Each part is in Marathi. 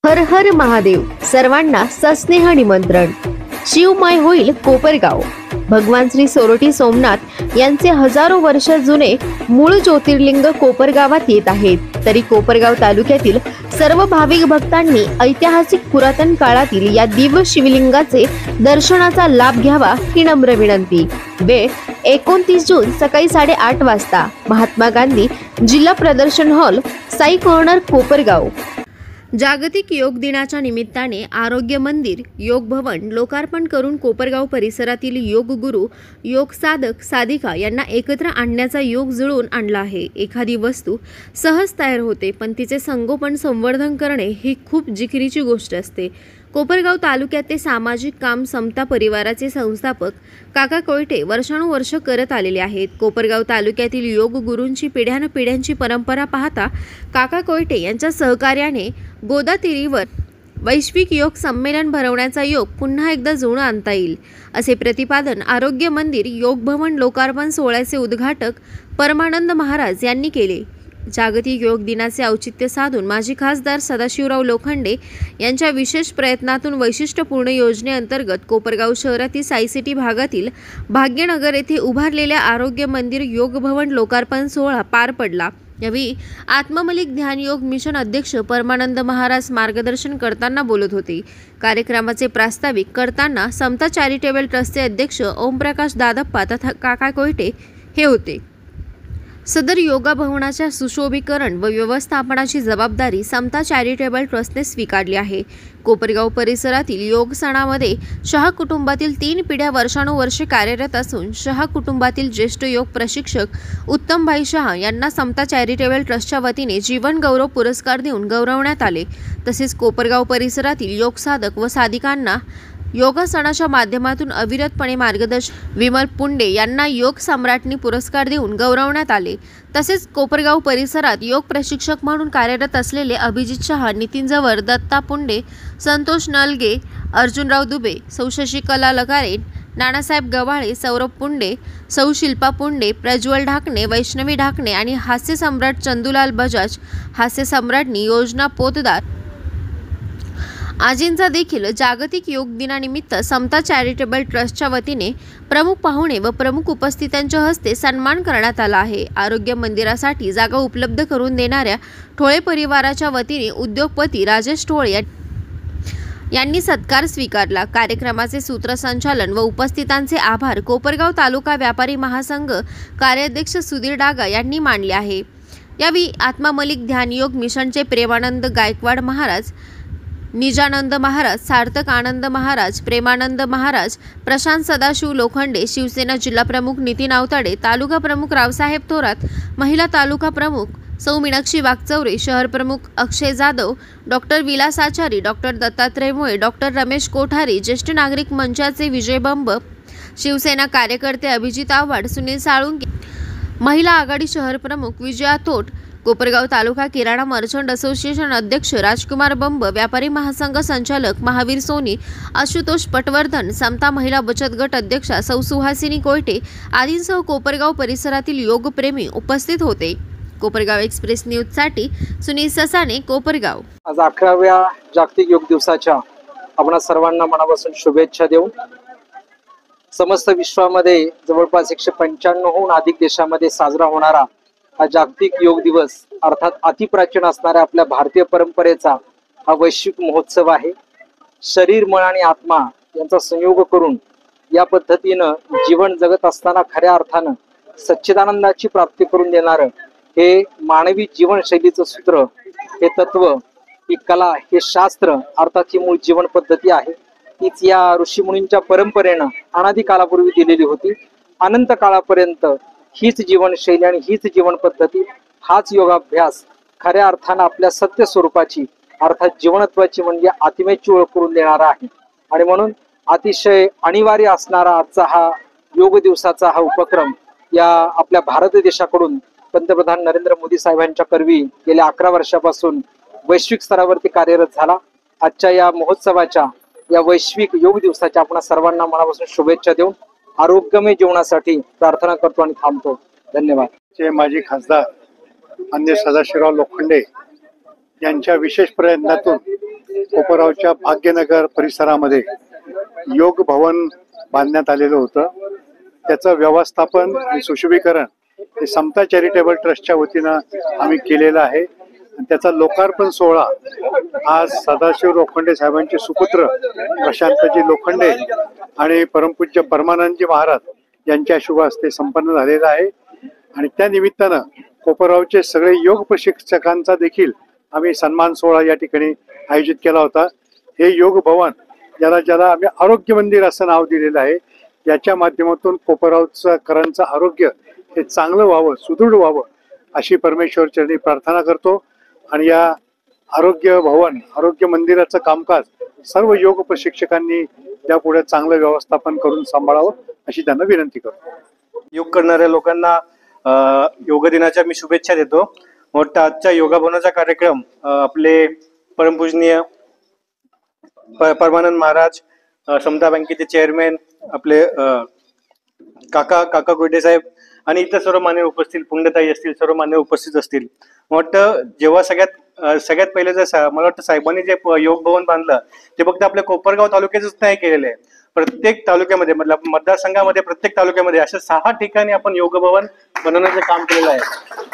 हर हर महादेव, सर्वांना सस्नेह निमंत्रण। शिवमय होईल कोपरगाव। भगवान श्री सोरोटी सोमनाथ यांचे हजारो वर्ष जुने मूळ ज्योतिर्लिंग कोपरगावात येत आहेत। तरी कोपरगाव तालुक्यातील सर्व भाविक भक्तांनी ऐतिहासिक पुरातन काळातील या दिव्य शिवलिंगाचे दर्शनाचा लाभ घ्यावा ही नम्र विनंती। वेळ 29 जून सकाळी 8:30 वाजता, महात्मा गांधी जिल्हा प्रदर्शन हॉल, साई कॉर्नर, कोपरगाव। जागतिक योग दिनाच्या निमित्ताने आरोग्य मंदिर योग भवन लोकार्पण करून कोपरगाव परिसरातील योग गुरु, योग साधक, साधिका यांना एकत्र आणण्याचा योग जुळवून आणला आहे। एखादी वस्तू सहज तयार होते, पण तिचे संगोपन संवर्धन करणे ही खूप जिकिरीची गोष्ट असते। कोपरगाव तालुक्यात सामाजिक काम समता परिवाराचे संस्थापक काका कोयटे वर्षानुवर्ष करत आलेले आहेत। कोपरगाव तालुक्यातील योग गुरूंची पिढ्यानपिढ्यांची परंपरा पाहता काका कोयटे यांच्या सहकार्याने गोदातीरीवर वैश्विक योग संमेलन भरवण्याचा योग पुन्हा एकदा जुळवून आणता येईल, असे प्रतिपादन आरोग्य मंदिर योग भवन लोकार्पण सोहळ्याचे उद्घाटक परमानंद महाराज यांनी केले। जागतिक योग दिनाचे औचित्य साधून माजी खासदार सदाशिवराव लोखंडे यांच्या विशेष प्रयत्नातून वैशिष्ट्यपूर्ण योजनेअंतर्गत कोपरगाव शहरातील साई सिटी भागातील भाग्यनगर येथे उभारलेल्या आरोग्य मंदिर योग भवन लोकार्पण सोहळा पार पडला। यावेळी आत्ममलिक ध्यान योग मिशन अध्यक्ष परमानंद महाराज मार्गदर्शन करताना बोलत होते। कार्यक्रमाचे प्रास्ताविक करताना समता चॅरिटेबल ट्रस्टचे अध्यक्ष ओमप्रकाश दादप्पा तथा काका कोयटे हे होते। सदर योगा भवनाच्या सुशोभीकरण व व्यवस्थापनाची जबाबदारी समता चॅरिटेबल ट्रस्टने स्वीकारली आहे। कोपरगाव परिसरातील योग सणामध्ये शहा कुटुंबातील 3 पिढ्या वर्षानुवर्षे कार्यरत असून शहा कुटुंबातील ज्येष्ठ योग प्रशिक्षक उत्तमभाई शहा यांना समता चॅरिटेबल ट्रस्टच्या वतीने जीवन गौरव पुरस्कार देऊन गौरवण्यात आले। तसेच कोपरगाव परिसरातील योग साधक व साधिकांना योगासनाच्या माध्यमातून अविरतपणे मार्गदर्शन विमल पुंडे यांना योग सम्राटनी पुरस्कार देऊन गौरवण्यात आले। तसेच कोपरगाव परिसरात योग प्रशिक्षक म्हणून कार्यरत असलेले अभिजित शहा, नितीन जवर, दत्ता पुंडे, संतोष नलगे, अर्जुनराव दुबे, सौ शशिकला लगारे, नानासाहेब गव्हाळे, सौरभ पुंडे, सौ शिल्पा पुंडे, प्रज्वल ढाकणे, वैष्णवी ढाकणे आणि हास्य सम्राट चंदूलाल बजाज, हास्य सम्राटनी योजना पोतदार आजींचा देखील जागतिक योग दिनानिमित्त समता चॅरिटेबल ट्रस्टच्या वतीने प्रमुख पाहुणे व प्रमुख उपस्थितांच्या हस्ते सन्मान करण्यात आला आहे। आरोग्य मंदिरासाठी जागा उपलब्ध करून देणाऱ्या ठोळे परिवाराच्या वतीने उद्योगपती राजेश ठोळे यांनी सत्कार स्वीकारला। कार्यक्रमाचे सूत्रसंचालन व उपस्थितांचे आभार कोपरगाव तालुका व्यापारी महासंघ कार्याध्यक्ष सुधीर डागा यांनी मानले आहे। यावेळी आत्ममलिक ध्यान योग मिशनचे प्रेमानंद गायकवाड महाराज, निजानंद महाराज, सार्थक आनंद महाराज, प्रेमानंद महाराज, प्रशांत सदाशिव लोखंडे, शिवसेना जिल्हा प्रमुख नितीन आवताडे, तालुका प्रमुख रावसाहेब थोरात, महिला तालुका प्रमुख सौ मीनाक्षी वागचौरे, शहर प्रमुख अक्षय जाधव, डॉक्टर विलास आचारी, डॉक्टर दत्तात्रय मुळे, डॉक्टर रमेश कोठारी, ज्येष्ठ नागरिक मंचाचे विजय बंब, शिवसेना कार्यकर्ते अभिजित आव्हाड, सुनील साळुंके, महिला आघाडी शहर प्रमुख विजया थोट, कोपरगाव तालुका किराणा मर्चंट असोसिएशन अध्यक्ष राजकुमार बंब, व्यापारी महासंघ संचालक महावीर सोनी, आशुतोष पटवर्धन, समता महिला बचत गट अध्यक्षा सौ सुहासिनी कोयटे आदींसह कोपरगाव परिसरातील योगप्रेमी उपस्थित होते। कोपरगाव एक्सप्रेस न्यूजसाठी सुनील ससाने, कोपरगाव। आज 11व्या जागतिक योग दिवसाच्या आपण सर्वांना मनापासून शुभेच्छा देऊ। समस्त विश्वामध्ये जवळपास 195हून अधिक देशामध्ये साजरा होणारा हा जागतिक योग दिवस अर्थात अतिप्राचीन असणाऱ्या आपल्या भारतीय परंपरेचा हा वैश्विक महोत्सव आहे। शरीर, मन आणि आत्मा यांचा संयोग करून या पद्धतीनं जीवन जगत असताना खऱ्या अर्थानं सच्चिदानंदाची प्राप्ती करून देणारं हे मानवी जीवनशैलीचं सूत्र, हे तत्व, ही कला, हे शास्त्र अर्थात ही मूळ जीवन पद्धती आहे। तीच या ऋषीमुनींच्या परंपरेनं अनादी काळापूर्वी दिलेली होती। अनंत काळापर्यंत हीच जीवनशैली आणि हीच जीवन पद्धती, हाच योगाभ्यास खऱ्या अर्थानं आपल्या सत्य स्वरूपाची अर्थात जीवनत्वाची म्हणजे आत्म्याची ओळख करून देणारा आहे। आणि म्हणून अतिशय अनिवार्य असणारा आजचा हा योग दिवसाचा हा उपक्रम या आपल्या भारत देशाकडून पंतप्रधान नरेंद्र मोदी साहेबांच्या करवी गेल्या 11 वर्षापासून वैश्विक स्तरावरती कार्यरत झाला। आजच्या या महोत्सवाच्या, या वैश्विक योग दिवसाच्या आपण सर्वांना मनापासून शुभेच्छा देऊन आरोग्यमय जीवनासाठी प्रार्थना करतो आणि थांबतो। धन्यवाद। माजी खासदार माननीय सदाशिवराव लोखंडे यांच्या विशेष प्रयत्नातून कोपरगावच्या भाग्यनगर परिसरामध्ये योग भवन बांधण्यात आलेलं होतं. त्याचं व्यवस्थापन आणि सुशोभीकरण हे समता चॅरिटेबल ट्रस्टच्या वतीनं आम्ही केलेलं आहे. त्याचा लोकार्पण सोहळा आज सदाशिव लोखंडे साहेबांचे सुपुत्र प्रशांतजी लोखंडे आणि परमपूज्य परमानंदजी महाराज यांच्या शुभ हस्ते संपन्न झालेला आहे. आणि त्या निमित्तानं कोपरगावचे सगळे योग प्रशिक्षकांचा देखील आम्ही सन्मान सोहळा या ठिकाणी आयोजित केला होता. हे योग भवन ज्याला आम्ही आरोग्य मंदिर असं नाव दिलेलं आहे, याच्या माध्यमातून कोपरगावकरांचं आरोग्य हे चांगलं व्हावं, सुदृढ व्हावं अशी परमेश्वर चरणी प्रार्थना करतो. आणि या आरोग्य मंदिराचं कामकाज सर्व योग प्रशिक्षकांनी त्यापुढे चांगलं व्यवस्थापन करून सांभाळावं अशी त्यांना विनंती करतो. योग करणाऱ्या लोकांना योग दिनाच्या मी शुभेच्छा देतो. मोठा आजच्या योगा भवनाचा कार्यक्रम आपले परमपूजनीय परमानंद महाराज, समता बँकेचे चेअरमॅन आपले काका गोडे साहेब आणि इतर सर्व मान्य उपस्थित, पुण्यताई असतील, सर्व मान्य उपस्थित असतील. वाटतं जेव्हा सगळ्यात पहिले जर मला वाटतं साहेबांनी जे योग भवन बांधलं ते फक्त आपल्या कोपरगाव तालुक्यातच नाही केलेलं आहे, प्रत्येक तालुक्यामध्ये मतलब मतदारसंघामध्ये प्रत्येक तालुक्यामध्ये अशा 6 ठिकाणी आपण योग भवन बनवण्याचं काम केलेलं आहे.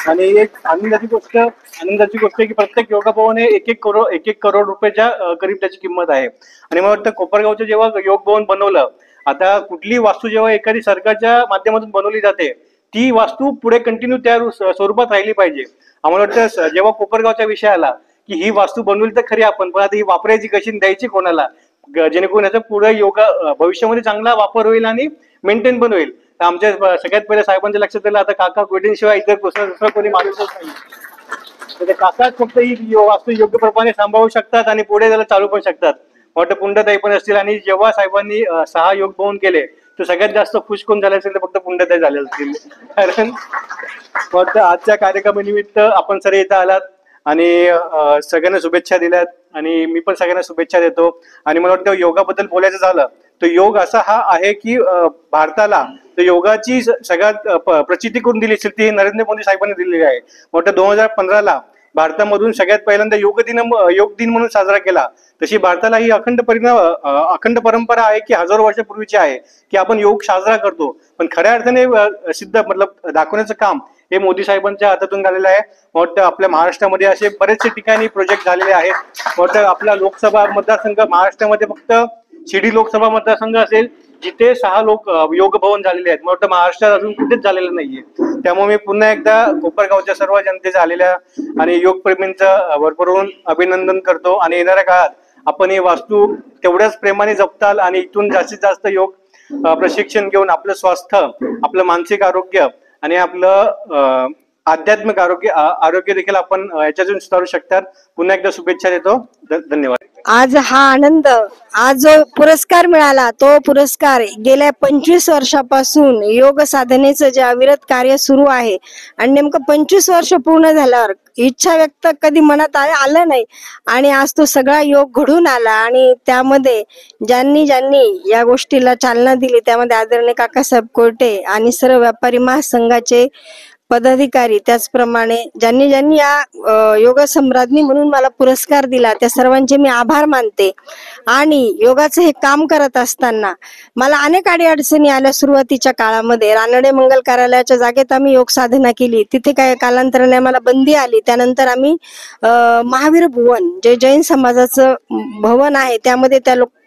आणि एक आनंदाची गोष्ट आहे की प्रत्येक योग भवन हे एक करोड रुपयाच्या करीब त्याची किंमत आहे. आणि मला वाटतं कोपरगावचं जेव्हा योग भवन बनवलं, आता कुठली वास्तू जेव्हा एखादी सरकारच्या माध्यमातून बनवली जाते ती वास्तू पुढे कंटिन्यू त्या स्वरूपात राहिली पाहिजे. आम्हाला वाटतं जेव्हा कोपरगावचा विषय आला की ही वास्तू बनवली तर खरी आपण, पण आता ही वापरायची कशी, द्यायची कोणाला, जेणेकरून याचा पुढे योगा भविष्यामध्ये चांगला वापर होईल आणि मेंटेन पण होईल. तर आमच्या सगळ्यात पहिले साहेबांच्या लक्षात आलं आता काका गोडींशिवाय इतर दुसरा कोणी माणूसच नाही. तर काकाच फक्त ही वास्तू योग्य प्रमाणे सांभाळू शकतात आणि पुढे त्याला चालू पण शकतात. वाटतं पुंडताई पण असतील. आणि जेव्हा साहेबांनी 6 योग भवन केले तर सगळ्यात जास्त खुश कोण झाले असेल तर फक्त पुंडताई झाले असतील. कारण वाटतं आजच्या कार्यक्रमानिमित्त आपण सगळे इथं आलात आणि सगळ्यांना शुभेच्छा दिल्यात आणि मी पण सगळ्यांना शुभेच्छा देतो. आणि मला वाटतं योगाबद्दल बोलायचं झालं तर योग असा हा आहे की भारताला तर योगाची सगळ्यात प्रचिती करून दिली असेल ती नरेंद्र मोदी साहेबांनी दिलेली आहे. मोठं 2015ला भारतामधून सगळ्यात पहिल्यांदा योग दिन म्हणून साजरा केला. तशी भारताला ही अखंड परंपरा आहे की हजारो वर्षापूर्वीची आहे की आपण योग साजरा करतो. पण खऱ्या अर्थाने दाखवण्याचं काम हे मोदी साहेबांच्या हातातून झालेलं आहे. वाटतं आपल्या महाराष्ट्रामध्ये असे बरेचसे ठिकाणी प्रोजेक्ट झालेले आहेत. वाटतं आपला लोकसभा मतदारसंघ महाराष्ट्रामध्ये फक्त शिर्डी लोकसभा मतदारसंघ असेल जिथे 6 योग भवन झालेले आहेत. मला वाटतं महाराष्ट्रात अजून कुठेच झालेलं नाहीये. त्यामुळे मी पुन्हा एकदा कोपरगावच्या सर्व जनतेचा आलेल्या आणि योग प्रेमींचं भरभरून अभिनंदन करतो. आणि येणाऱ्या काळात आपण ही वास्तू तेवढ्याच प्रेमाने जपताल आणि इथून जास्तीत जास्त योग प्रशिक्षण घेऊन आपलं स्वास्थ्य, आपलं मानसिक आरोग्य आणि आपलं आध्यात्मिक आरोग्य देखील आपण याच्यातून सुधारू शकतात. पुन्हा एकदा शुभेच्छा देतो. धन्यवाद. आज हा आनंद, आज जो पुरस्कार मिळाला तो पुरस्कार गेल्या 25 वर्षापासून योग साधनेचं जे अविरत कार्य सुरू आहे आणि नेमकं 25 वर्ष पूर्ण झाल्यावर इच्छा व्यक्त कधी मनात आलं नाही आणि आज तो सगळा योग घडून आला. आणि त्यामध्ये ज्यांनी या गोष्टीला चालना दिली त्यामध्ये आदरणीय काकासाहेब कोर्टे आणि सर्व व्यापारी महासंघाचे पदाधिकारी, त्याचप्रमाणे ज्यांनी या योग सम्राज्ञी म्हणून मला पुरस्कार दिला त्या सर्वांचे मी आभार मानते. आणि योगाचं हे काम करत असताना मला अनेक अडचणी आल्या. सुरुवातीच्या काळामध्ये रानडे मंगल कार्यालयाच्या जागेत आम्ही योग साधना केली, तिथे काय कालांतराने आम्हाला बंदी आली. त्यानंतर आम्ही महावीर भुवन जे जैन समाजाचं भवन आहे त्यामध्ये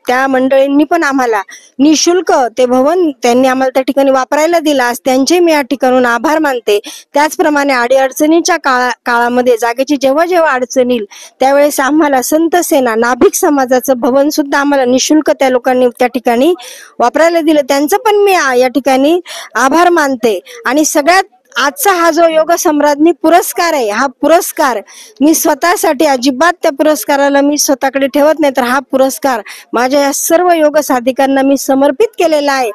त्या मंडळींनी पण आम्हाला निशुल्क ते भवन त्यांनी आम्हाला त्या ठिकाणी वापरायला दिला. आज त्यांचे मी या ठिकाणून आभार मानते. त्याचप्रमाणे अडचणीच्या काळामध्ये जागेची जेव्हा अडचण येईल त्यावेळेस आम्हाला संत सेना नाभिक समाजाचं भवन सुद्धा आम्हाला निशुल्क त्या लोकांनी त्या ठिकाणी वापरायला दिलं. त्यांचं पण मी या ठिकाणी आभार मानते. आणि सगळ्यात आजचा हा जो योग सम्राज्ञी पुरस्कार आहे, हा पुरस्कार मी स्वतःसाठी अजिबात त्या पुरस्काराला मी स्वतःकडे ठेवत नाही, तर हा पुरस्कार माझ्या या सर्व योग साधिकांना मी समर्पित केलेला आहे.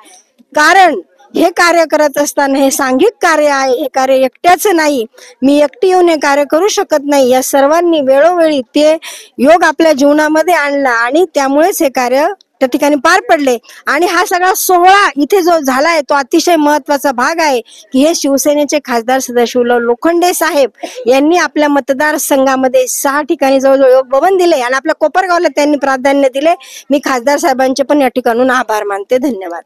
कारण हे कार्य करत असताना हे सांघिक कार्य आहे, हे कार्य एकट्याचं नाही. मी एकटी येऊन हे कार्य करू शकत नाही. या सर्वांनी वेळोवेळी ते योग आपल्या जीवनामध्ये आणला आणि त्यामुळेच हे कार्य त्या ठिकाणी पार पडले. आणि हा सगळा सोहळा इथे जो झालाय तो अतिशय महत्वाचा भाग आहे की हे शिवसेनेचे खासदार सदाशिवराव लोखंडे साहेब यांनी आपल्या मतदारसंघामध्ये 6 ठिकाणी जवळजवळ योग भवन दिले आणि आपल्या कोपरगावला त्यांनी प्राधान्य दिले. मी खासदार साहेबांचे पण या ठिकाणून आभार मानते. धन्यवाद.